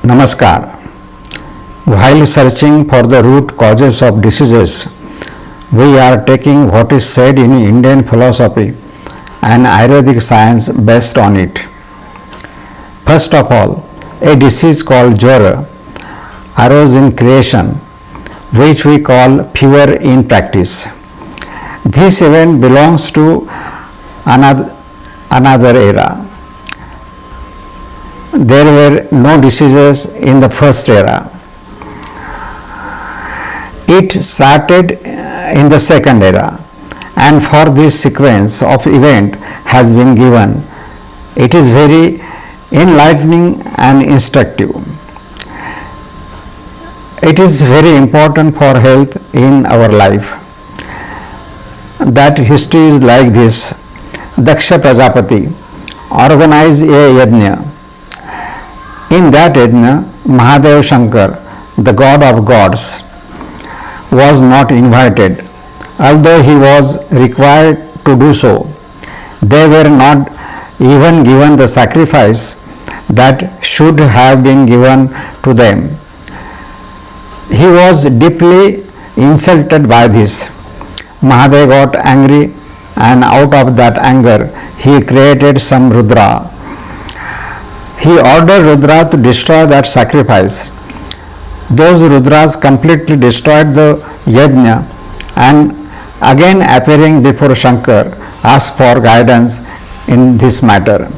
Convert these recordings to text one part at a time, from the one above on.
Namaskar. While searching for the root causes of diseases, we are taking what is said in Indian philosophy and Ayurvedic science based on it. First of all, a disease called Jwara arose in creation, which we call fever in practice. This event belongs to another era. There were no diseases in the first era. It started in the second era, and for this sequence of event has been given. It is very enlightening and instructive. It is very important for health in our life. That history is like this. Daksha Prajapati organized a yajna. In that yajna, Mahadev Shankar, the god of gods, was not invited, although he was required to do so. They were not even given the sacrifice that should have been given to them. He was deeply insulted by this. Mahadev got angry, and out of that anger he created some Rudra. He ordered Rudra to destroy that sacrifice. Those Rudras completely destroyed the yajna, and again appearing before Shankar asked for guidance in this matter.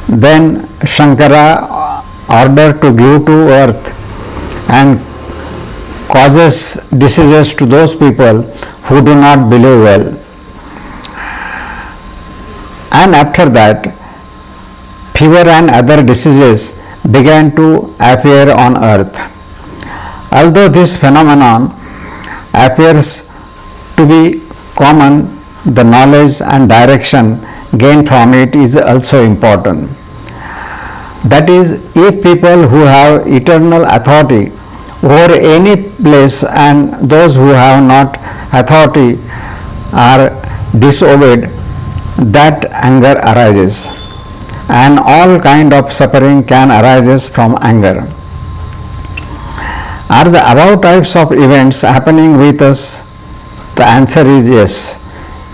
Then Shankara ordered to give to earth and causes diseases to those people who do not believe well. And after that, fever and other diseases began to appear on earth. Although this phenomenon appears to be common, the knowledge and direction gained from it is also important. That is, if people who have eternal authority over any place and those who have not authority are disobeyed, that anger arises, and all kind of suffering can arise from anger. Are the above types of events happening with us? The answer is yes.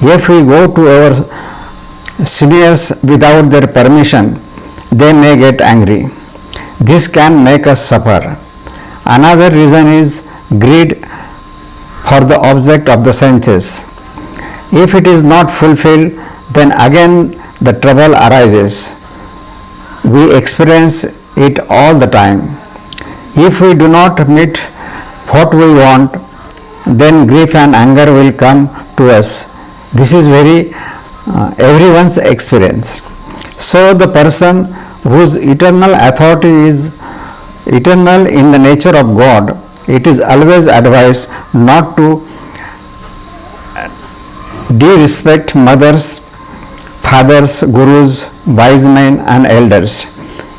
If we go to our seniors without their permission, they may get angry. This can make us suffer. Another reason is greed for the object of the senses. If it is not fulfilled, then again the trouble arises. We experience it all the time. If we do not meet what we want, then grief and anger will come to us. This is everyone's experience. So the person whose eternal authority is eternal in the nature of God, it is always advised not to disrespect mothers, fathers, gurus, wise men and elders.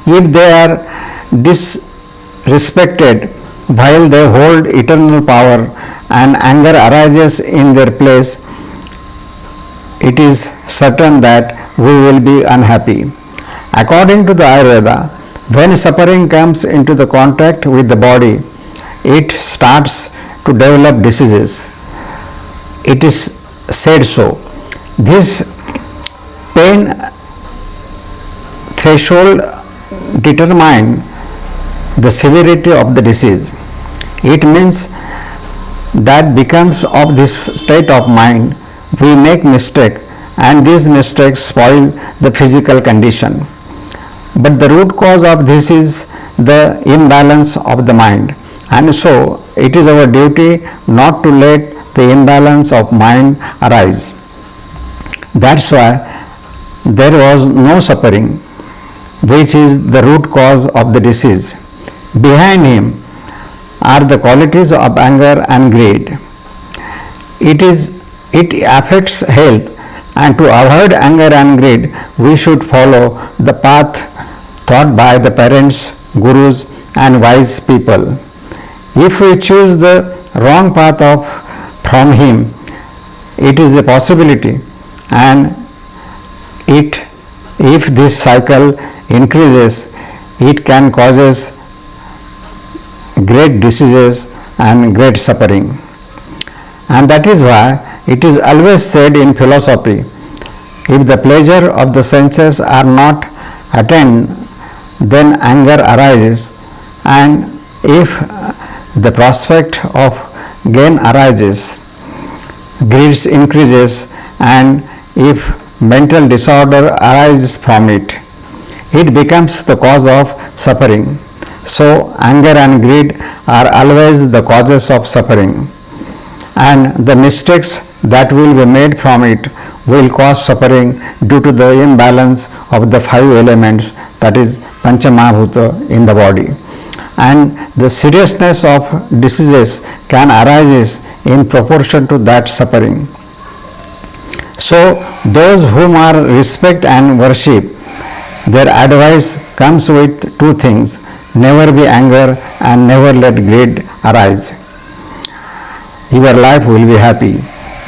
If they are disrespected while they hold eternal power and anger arises in their place, it is certain that we will be unhappy. According to the Ayurveda, when suffering comes into the contact with the body, it starts to develop diseases. It is said so. This pain threshold determines the severity of the disease. It means that because of this state of mind, we make mistake, and these mistakes spoil the physical condition. But the root cause of this is the imbalance of the mind, and so it is our duty not to let the imbalance of mind arise. That's why there was no suffering, which is the root cause of the disease. Behind him are the qualities of anger and greed. It affects health, and to avoid anger and greed, we should follow the path taught by the parents, gurus and wise people. If we choose the wrong path from him, it is a possibility, and if this cycle increases, it can causes great diseases and great suffering. And that is why it is always said in philosophy, if the pleasure of the senses are not attained, then anger arises, and if the prospect of gain arises, greed increases, and if mental disorder arises from it, it becomes the cause of suffering. So anger and greed are always the causes of suffering, and the mistakes that will be made from it will cause suffering due to the imbalance of the five elements, that is Panchamahabhuta in the body. And the seriousness of diseases can arise in proportion to that suffering. So those whom are respect and worship, their advice comes with two things: never be anger and never let greed arise. Your life will be happy,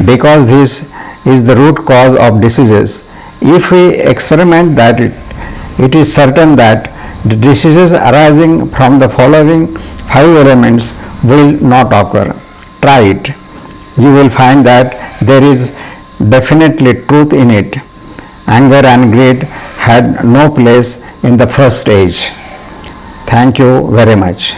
because this is the root cause of diseases. If we experiment that, it is certain that the diseases arising from the following five elements will not occur. Try it. You will find that there is definitely truth in it. Anger and greed had no place in the first age. Thank you very much.